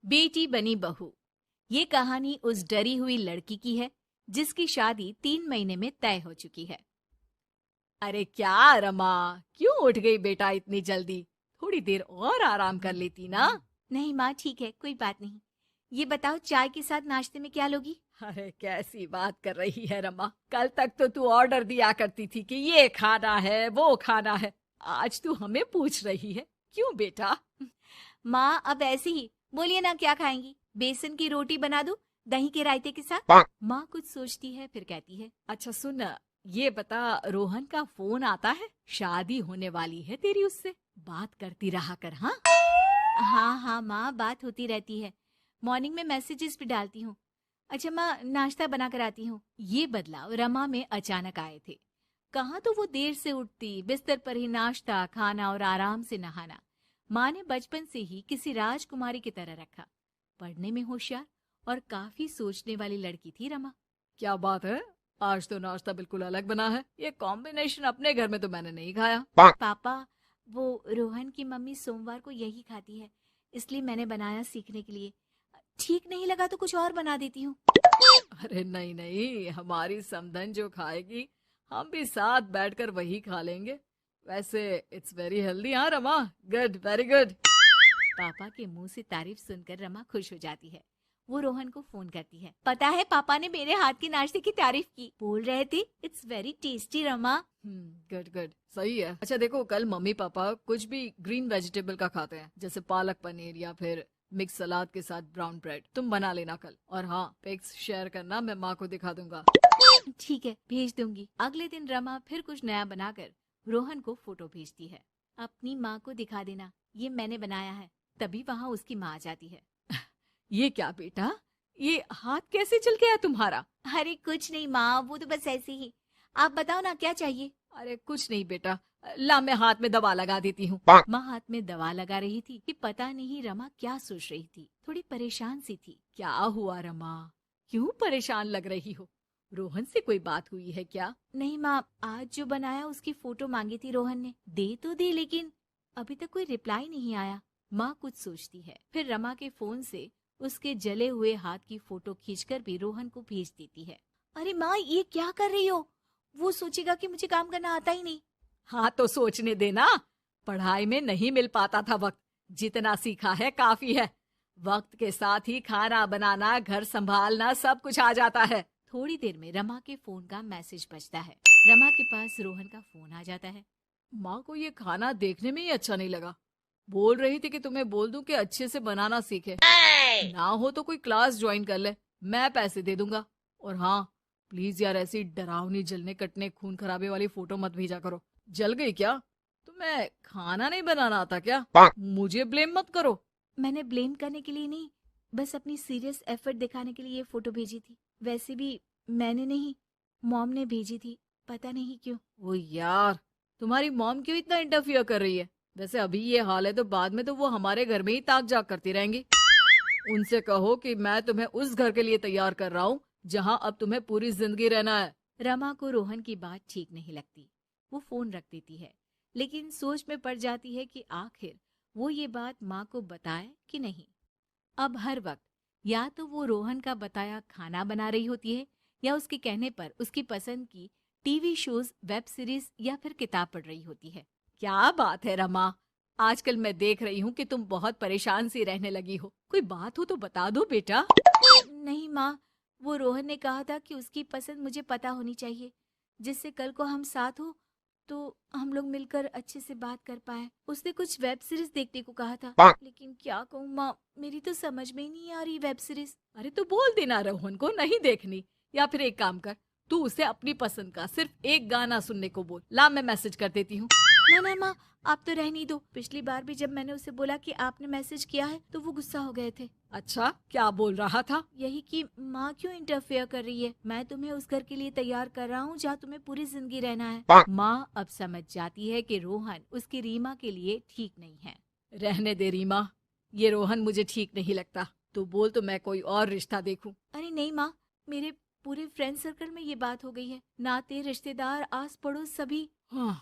बेटी बनी बहू। ये कहानी उस डरी हुई लड़की की है जिसकी शादी 3 महीने में तय हो चुकी है। अरे क्या रमा, क्यों उठ गई बेटा इतनी जल्दी? थोड़ी देर और आराम कर लेती ना। नहीं माँ, ठीक है, कोई बात नहीं। ये बताओ, चाय के साथ नाश्ते में क्या लोगी? अरे कैसी बात कर रही है रमा, कल तक तो तू ऑर्डर दिया करती थी कि ये खाना है वो खाना है, आज तू हमें पूछ रही है, क्यों बेटा? माँ अब ऐसे ही बोलिए ना, क्या खाएंगी? बेसन की रोटी बना दूं दही के रायते के साथ? माँ कुछ सोचती है फिर कहती है, अच्छा सुन, ये बता, रोहन का फोन आता है? शादी होने वाली है तेरी उससे, बात करती रहा कर। हाँ हाँ हाँ माँ, बात होती रहती है, मॉर्निंग में मैसेजेस भी डालती हूँ। अच्छा माँ, नाश्ता बना कर आती हूँ। ये बदलाव रमा में अचानक आए थे। कहाँ तो वो देर से उठती, बिस्तर पर ही नाश्ता खाना और आराम से नहाना। माँ ने बचपन से ही किसी राजकुमारी की तरह रखा। पढ़ने में होशियार और काफी सोचने वाली लड़की थी रमा। क्या बात है, आज तो नाश्ता बिल्कुल अलग बना है। ये कॉम्बिनेशन अपने घर में तो मैंने नहीं खाया। पापा, वो रोहन की मम्मी सोमवार को यही खाती है, इसलिए मैंने बनाया सीखने के लिए। ठीक नहीं लगा तो कुछ और बना देती हूँ। अरे नहीं नहीं, हमारी समधन जो खाएगी हम भी साथ बैठकर वही खा लेंगे। वैसे इट्स वेरी हेल्दी। हाँ रमा, गुड, वेरी गुड। पापा के मुंह से तारीफ सुनकर रमा खुश हो जाती है। वो रोहन को फोन करती है, पता है पापा ने मेरे हाथ के नाश्ते की तारीफ की, बोल रहे थे it's very tasty Rama. Good good, सही है। अच्छा देखो, कल मम्मी पापा कुछ भी ग्रीन वेजिटेबल का खाते हैं, जैसे पालक पनीर या फिर मिक्स सलाद के साथ ब्राउन ब्रेड। तुम बना लेना कल, और हाँ, पिक्स शेयर करना, मैं माँ को दिखा दूंगा। ठीक है, भेज दूंगी। अगले दिन रमा फिर कुछ नया बनाकर रोहन को फोटो भेजती है। अपनी माँ को दिखा देना, ये मैंने बनाया है। तभी वहाँ उसकी माँ आ जाती है। ये क्या बेटा, ये हाथ कैसे चल गया तुम्हारा? अरे कुछ नहीं माँ, वो तो बस ऐसे ही। आप बताओ ना, क्या चाहिए? अरे कुछ नहीं बेटा, ला मैं हाथ में दवा लगा देती हूँ। माँ हाथ में दवा लगा रही थी कि पता नहीं रमा क्या सोच रही थी, थोड़ी परेशान सी थी। क्या हुआ रमा, क्यों परेशान लग रही हो? रोहन से कोई बात हुई है क्या? नहीं माँ, आज जो बनाया उसकी फोटो मांगी थी रोहन ने, दे तो दी, लेकिन अभी तक कोई रिप्लाई नहीं आया। माँ कुछ सोचती है, फिर रमा के फोन से उसके जले हुए हाथ की फोटो खींचकर भी रोहन को भेज देती है। अरे माँ, ये क्या कर रही हो? वो सोचेगा कि मुझे काम करना आता ही नहीं। हाँ तो सोचने देना, पढ़ाई में नहीं मिल पाता था वक्त, जितना सीखा है काफी है। वक्त के साथ ही खाना बनाना, घर संभालना, सब कुछ आ जाता है। थोड़ी देर में रमा के फोन का मैसेज बजता है। रमा के पास रोहन का फोन आ जाता है। माँ को ये खाना देखने में ही अच्छा नहीं लगा, बोल रही थी कि तुम्हें बोल दूं कि अच्छे से बनाना सीखे। ना हो तो कोई क्लास ज्वाइन कर ले, मैं पैसे दे दूंगा। और हाँ, प्लीज यार, ऐसी डरावनी जलने कटने खून खराबे वाली फोटो मत भेजा करो। जल गई क्या? तुम्हें खाना नहीं बनाना आता क्या? मुझे ब्लेम मत करो। मैंने ब्लेम करने के लिए नहीं, बस अपनी सीरियस एफर्ट दिखाने के लिए ये फोटो भेजी थी। वैसे भी मैंने नहीं, मॉम ने भेजी थी, पता नहीं क्यों। ओ यार, तुम्हारी मॉम क्यों इतना इंटरफियर कर रही है? वैसे अभी ये हाल है तो बाद में तो वो हमारे घर में ही ताक जाग करती रहेंगी। उनसे कहो कि मैं तुम्हें उस घर के लिए तैयार कर रहा हूँ जहाँ अब तुम्हें पूरी जिंदगी रहना है। रमा को रोहन की बात ठीक नहीं लगती, वो फोन रख देती है, लेकिन सोच में पड़ जाती है कि आखिर वो ये बात माँ को बताए कि नहीं। अब हर वक्त या तो वो रोहन का बताया खाना बना रही होती है, या उसके कहने पर उसकी पसंद की टीवी शोज, वेब सीरीज या फिर किताब पढ़ रही होती है। क्या बात है रमा, आजकल मैं देख रही हूँ कि तुम बहुत परेशान सी रहने लगी हो। कोई बात हो तो बता दो बेटा। नहीं माँ, वो रोहन ने कहा था कि उसकी पसंद मुझे पता होनी चाहिए, जिससे कल को हम साथ हो तो हम लोग मिलकर अच्छे से बात कर पाए। उसने कुछ वेब सीरीज देखने को कहा था, लेकिन क्या कहूँ माँ, मेरी तो समझ में ही नहीं आ रही वेब सीरीज। अरे तो बोल देना रोहन को नहीं देखनी, या फिर एक काम कर, तू उसे अपनी पसंद का सिर्फ एक गाना सुनने को बोल। ला मैं मैसेज कर देती हूँ। ना ना माँ, आप तो रहने दो। पिछली बार भी जब मैंने उसे बोला कि आपने मैसेज किया है तो वो गुस्सा हो गए थे। अच्छा, क्या बोल रहा था? यही कि माँ क्यों इंटरफेयर कर रही है, मैं तुम्हें उस घर के लिए तैयार कर रहा हूँ जहाँ तुम्हें पूरी जिंदगी रहना है। माँ अब समझ जाती है कि रोहन उसकी रीमा के लिए ठीक नहीं है। रहने दे रीमा, ये रोहन मुझे ठीक नहीं लगता, तू बोल तो मैं कोई और रिश्ता देखूं। अरे नहीं माँ, मेरे पूरे फ्रेंड सर्कल में ये बात हो गई है, नाते रिश्तेदार आस पड़ोस सभी। हाँ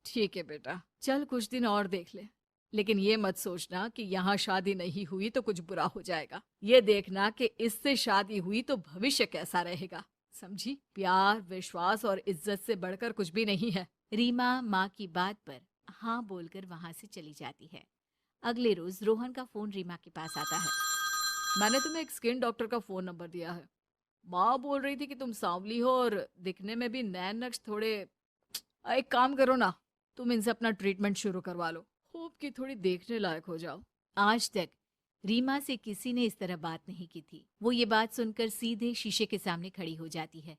ठीक है बेटा, चल कुछ दिन और देख ले, लेकिन ये मत सोचना कि यहाँ शादी नहीं हुई तो कुछ बुरा हो जाएगा। ये देखना कि इससे शादी हुई तो भविष्य कैसा रहेगा। समझी? प्यार, विश्वास और इज्जत से बढ़कर कुछ भी नहीं है। रीमा माँ की बात पर हाँ बोलकर वहां से चली जाती है। अगले रोज रोहन का फोन रीमा के पास आता है। मैंने तुम्हें एक स्किन डॉक्टर का फोन नंबर दिया है। माँ बोल रही थी कि तुम सांवली हो और दिखने में भी नैन नक्श थोड़े। एक काम करो ना, तुम इनसे अपना ट्रीटमेंट शुरू करवा लो। होप कि थोड़ी देखने लायक हो जाओ। आज तक रीमा से किसी ने इस तरह बात नहीं की थी। वो ये बात सुनकर सीधे शीशे के सामने खड़ी हो जाती है।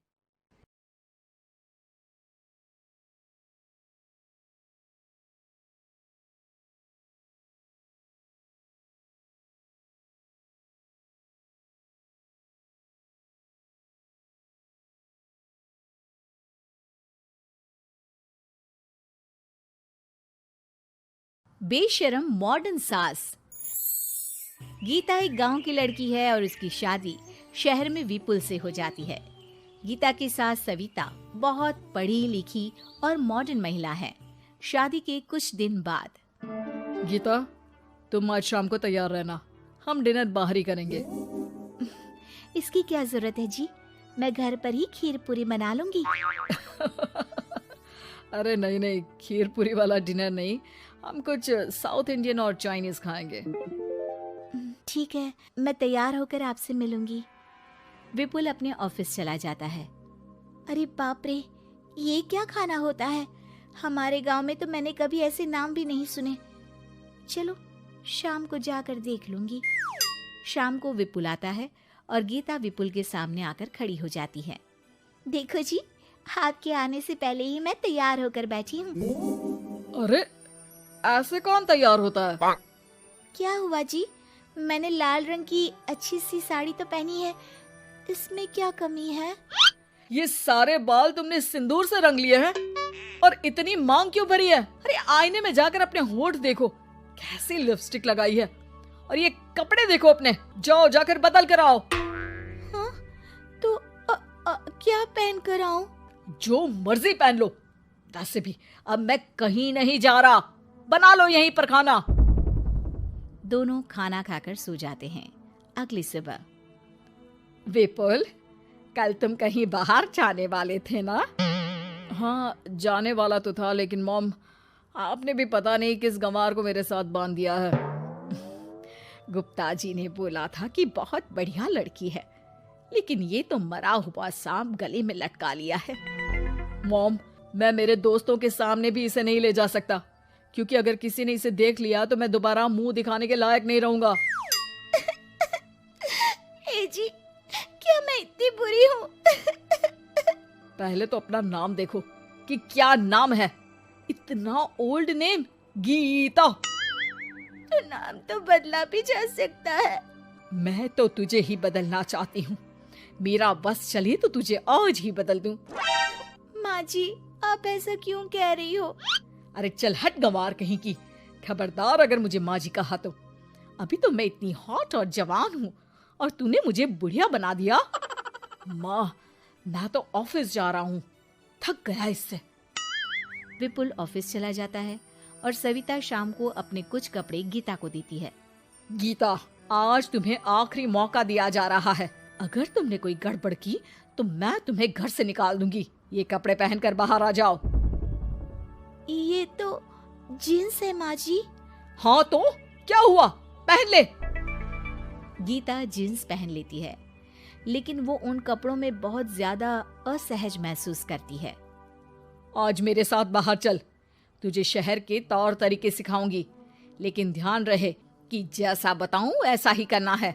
बेशरम मॉडर्न सास। गीता एक गांव की लड़की है और उसकी शादी शहर में विपुल से हो जाती है। गीता की सास सविता बहुत पढ़ी लिखी और मॉडर्न महिला है। शादी के कुछ दिन बाद गीता, तुम आज शाम को तैयार रहना, हम डिनर बाहर ही करेंगे। इसकी क्या जरूरत है जी, मैं घर पर ही खीर पूरी बना लूंगी। अरे नहीं नहीं, खीर पूरी वाला डिनर नहीं, हम कुछ साउथ इंडियन और चाइनीज खाएंगे। ठीक है, मैं तैयार होकर आपसे मिलूंगी। विपुल अपने ऑफिस चला जाता है। अरे बाप रे, ये क्या खाना होता है? हमारे गांव में तो मैंने कभी ऐसे नाम भी नहीं सुने। चलो शाम को जाकर देख लूंगी। शाम को विपुल आता है और गीता विपुल के सामने आकर खड़ी हो जाती है। देखो जी, आपके आने से पहले ही मैं तैयार होकर बैठी हूँ। अरे ऐसे कौन तैयार होता है? क्या हुआ जी, मैंने लाल रंग की अच्छी सी साड़ी तो पहनी है, इसमें क्या कमी है? ये सारे बाल तुमने सिंदूर से रंग लिए हैं और इतनी मांग क्यों भरी है? अरे आईने में जाकर अपने होंठ देखो, कैसी लिपस्टिक लगाई है, और ये कपड़े देखो अपने, जाओ जाकर बदल कर आओ। हाँ, तो क्या पहन कर आऊं? जो मर्जी पहन लो। वैसे भी अब मैं कहीं नहीं जा रहा, बना लो यहीं पर खाना। दोनों खाना खाकर सो जाते हैं। अगली सुबह विपुल, कल तुम कहीं बाहर जाने वाले थे ना? हाँ जाने वाला तो था, लेकिन मॉम आपने भी पता नहीं किस गंवार को मेरे साथ बांध दिया है। गुप्ता जी ने बोला था कि बहुत बढ़िया लड़की है, लेकिन ये तो मरा हुआ सांप गले में लटका लिया है। मॉम, मैं मेरे दोस्तों के सामने भी इसे नहीं ले जा सकता, क्योंकि अगर किसी ने इसे देख लिया तो मैं दोबारा मुंह दिखाने के लायक नहीं रहूंगा। ए जी, क्या मैं इतनी बुरी हूँ? पहले तो अपना नाम देखो कि क्या नाम है। इतना ओल्ड नेम, गीता। तो नाम तो बदला भी जा सकता है। मैं तो तुझे ही बदलना चाहती हूँ। मेरा बस चले तो तुझे आज ही बदल दूं। माँ जी, आप ऐसा क्यों कह रही हो? अरे चल हट गंवार कहीं की, खबरदार अगर मुझे माँ जी कहा तो। अभी तो मैं इतनी हॉट और जवान हूँ और तूने मुझे बुढ़िया बना दिया। माँ, मैं तो ऑफिस जा रहा हूँ, थक गया इससे। विपुल ऑफिस चला जाता है और सविता शाम को अपने कुछ कपड़े गीता को देती है। गीता, आज तुम्हें आखिरी मौका दिया जा रहा है। अगर तुमने कोई गड़बड़ की तो मैं तुम्हें घर से निकाल दूंगी। ये कपड़े पहनकर बाहर आ जाओ। ये तो जींस है माँ जी। हाँ तो क्या हुआ, पहन ले। गीता जींस पहन लेती है, लेकिन वो उन कपड़ों में बहुत ज्यादा असहज महसूस करती है। आज मेरे साथ बाहर चल, तुझे शहर के तौर तरीके सिखाऊंगी, लेकिन ध्यान रहे कि जैसा बताऊं ऐसा ही करना है।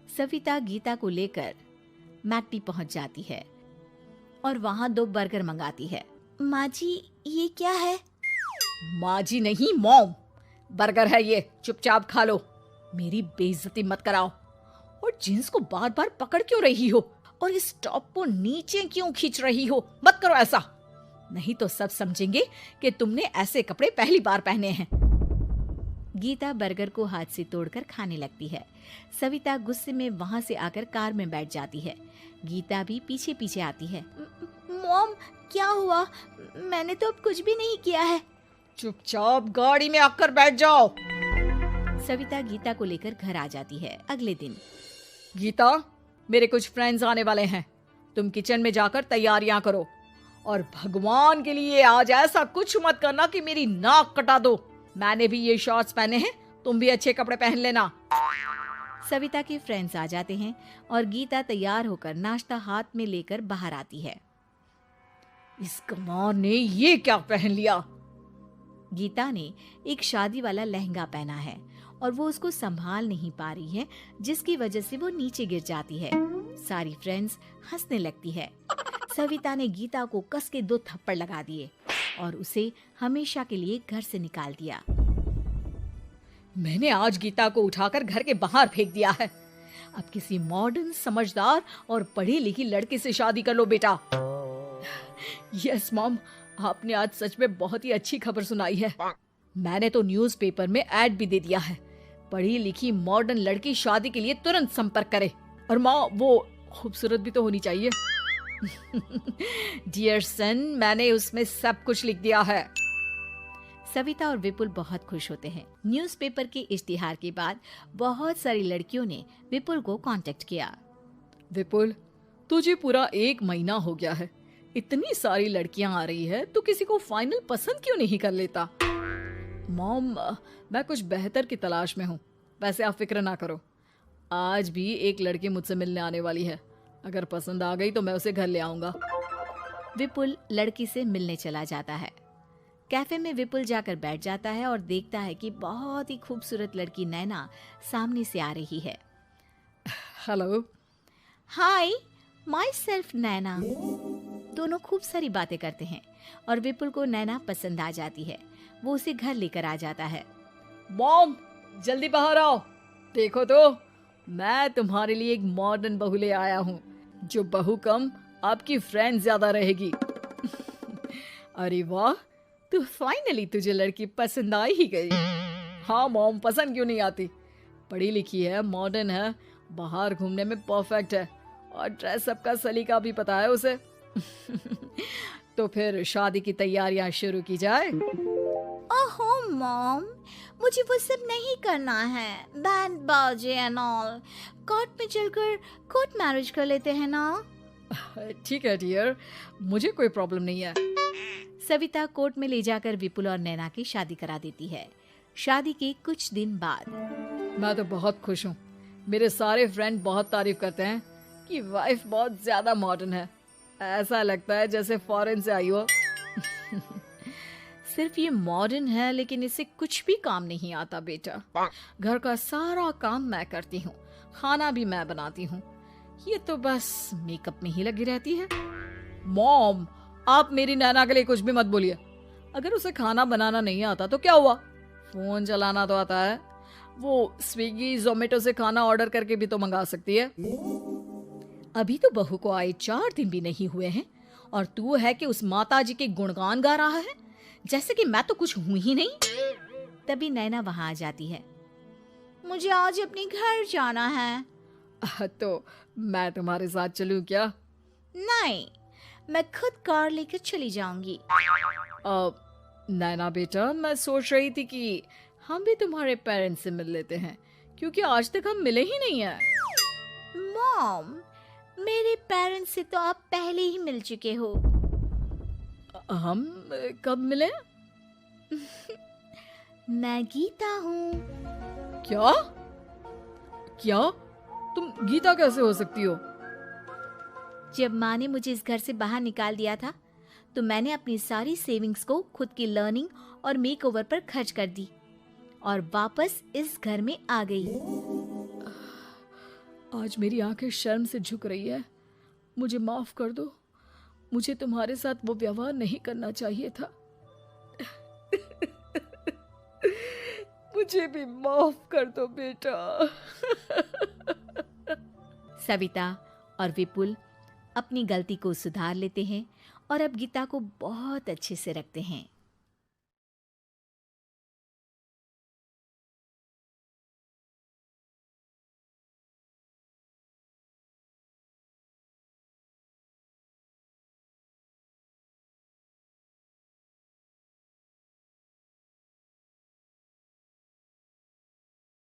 सविता गीता को लेकर मैकडी पहुंच जाती है और वहां 2 बर्गर मंगाती है। माँ जी, ये क्या है? माँ जी नहीं मॉम, बर्गर है ये, चुपचाप खा लो, मेरी बेइज्जती मत कराओ। और जींस को बार बार पकड़ क्यों रही हो और इस टॉप को नीचे क्यों खींच रही हो? मत करो ऐसा, नहीं तो सब समझेंगे कि तुमने ऐसे कपड़े पहली बार पहने हैं। गीता बर्गर को हाथ से तोड़कर खाने लगती है। सविता गुस्से में वहां से आकर कार में बैठ जाती है। गीता भी पीछे पीछे आती है। मॉम, क्या हुआ? मैंने तो अब कुछ भी नहीं किया है। चुपचाप गाड़ी में आकर बैठ जाओ। सविता गीता को लेकर घर आ जाती है। अगले दिन गीता, मेरे कुछ फ्रेंड्स आने वाले हैं, तुम किचन में जाकर तैयारियां करो और भगवान के लिए आज ऐसा कुछ मत करना कि मेरी नाक कटा दो। मैंने भी ये शॉर्ट्स पहने हैं, तुम भी अच्छे कपड़े पहन लेना। सविता के फ्रेंड्स आ जाते हैं और गीता तैयार होकर नाश्ता हाथ में लेकर बाहर आती है। इस कमार ने ये क्या पहन लिया? गीता ने एक शादी वाला लहंगा पहना है और वो उसको संभाल नहीं पा रही है, जिसकी वजह से वो नीचे गिर जाती है। सारी फ्रेंड्स हंसने लगती है। सविता ने गीता को कस के 2 थप्पड़ लगा दिए और उसे हमेशा के लिए घर से निकाल दिया। मैंने आज गीता को उठाकर घर के बाहर फेंक दिया है। अब किसी मॉडर्न, समझदार और पढ़ी लिखी लड़के से शादी कर लो बेटा। यस मॉम, आपने आज सच में बहुत ही अच्छी खबर सुनाई है। मैंने तो न्यूज़पेपर में ऐड भी दे दिया है, पढ़ी लिखी मॉडर्न लड़की शादी के लिए तुरंत संपर्क करे। और माँ, वो खूबसूरत भी तो होनी चाहिए। डियर सन, मैंने उसमें सब कुछ लिख दिया है। सविता और विपुल बहुत खुश होते हैं। न्यूज़पेपर के इश्तिहार के बाद बहुत सारी लड़कियों ने विपुल को कांटेक्ट किया। विपुल, तुझे पूरा 1 महीना हो गया है, इतनी सारी लड़कियां आ रही है, तो किसी को फाइनल पसंद क्यों नहीं कर लेता? मॉम, मैं कुछ बेहतर की तलाश में हूँ। वैसे आप फिक्र ना करो, आज भी एक लड़की मुझसे मिलने आने वाली है। अगर पसंद आ गई तो मैं उसे घर ले आऊंगा। विपुल लड़की से मिलने चला जाता है। कैफे में विपुल जाकर बैठ जाता है और देखता है कि बहुत ही खूबसूरत लड़की नैना सामने से आ रही है। हेलो। हाय, माई सेल्फ नैना। दोनों खूब सारी बातें करते हैं और विपुल को नैना पसंद आ जाती है। वो उसे घर लेकर आ जाता है। मॉम, जल्दी बाहर आओ। देखो तो, मैं तुम्हारे लिए एक मॉडर्न बहू ले आया हूँ, जो बहू कम आपकी फ्रेंड ज्यादा रहेगी। अरे वाह, तो फाइनली तुझे लड़की पसंद आ ही गई। हाँ मॉम, पसंद क्यों नहीं आती? पढ़ी लिखी है, मॉडर्न है, बाहर घूमने में परफेक्ट है और ड्रेसअप का सलीका भी पता है उसे। तो फिर शादी की तैयारियां शुरू की जाए। ओहो मॉम, मुझे वो सब नहीं करना है। बैंड बाजे एंड ऑल। कोर्ट में चलकर कोर्ट मैरिज कर लेते हैं ना। ठीक है डियर, मुझे कोई प्रॉब्लम नहीं है। सविता कोर्ट में ले जाकर विपुल और नैना की शादी करा देती है। शादी के कुछ दिन बाद मैं तो बहुत खुश हूँ। मेरे सारे फ्रेंड बहुत तारीफ करते हैं कि वाइफ बहुत ज्यादा मॉडर्न है। ऐसा लगता है जैसे फॉरेन से आई हो। सिर्फ ये मॉडर्न है, लेकिन इसे कुछ भी काम नहीं आता बेटा। घर का सारा काम मैं करती हूँ, खाना भी मैं बनाती हूँ। ये तो बस मेकअप में ही लगी रहती है। मॉम, आप मेरी नैना के लिए कुछ भी मत बोलिए। अगर उसे खाना बनाना नहीं आता तो क्या हुआ, फोन चलाना तो आता है। वो स्विगी, जोमेटो से खाना ऑर्डर करके भी तो मंगा सकती है। अभी तो बहू को आए 4 दिन भी नहीं हुए हैं और तू है कि उस माता जी के गुणगान गा रहा है, जैसे कि मैं तो कुछ हूं ही नहीं। तभी नैना वहां आ जाती है। मुझे आज अपने घर जाना है। तो मैं तुम्हारे साथ चलूं क्या? नहीं, मैं खुद कार लेकर चली जाऊंगी। नैना बेटा, मैं सोच रही थी कि हम भी तुम्हारे पेरेंट्स से मिल लेते हैं, क्योंकि आज तक हम मिले ही नहीं हैं। मॉम, मेरे पेरेंट्स से तो आप पहले ही मिल चुके हो। हम कब मिले? मैं गीता हूँ। क्या? क्या? तुम गीता कैसे हो सकती हो? जब माँ ने मुझे इस घर से बाहर निकाल दिया था, तो मैंने अपनी सारी सेविंग्स को खुद की लर्निंग और मेकओवर पर खर्च कर दी और वापस इस घर में आ गई। आज मेरी आंखें शर्म से झुक रही है। मुझे माफ कर दो। मुझे तुम्हारे साथ वो व्यवहार नहीं करना चाहिए था। मुझे भी माफ कर दो बेटा। सविता और विपुल अपनी गलती को सुधार लेते हैं और अब गीता को बहुत अच्छे से रखते हैं।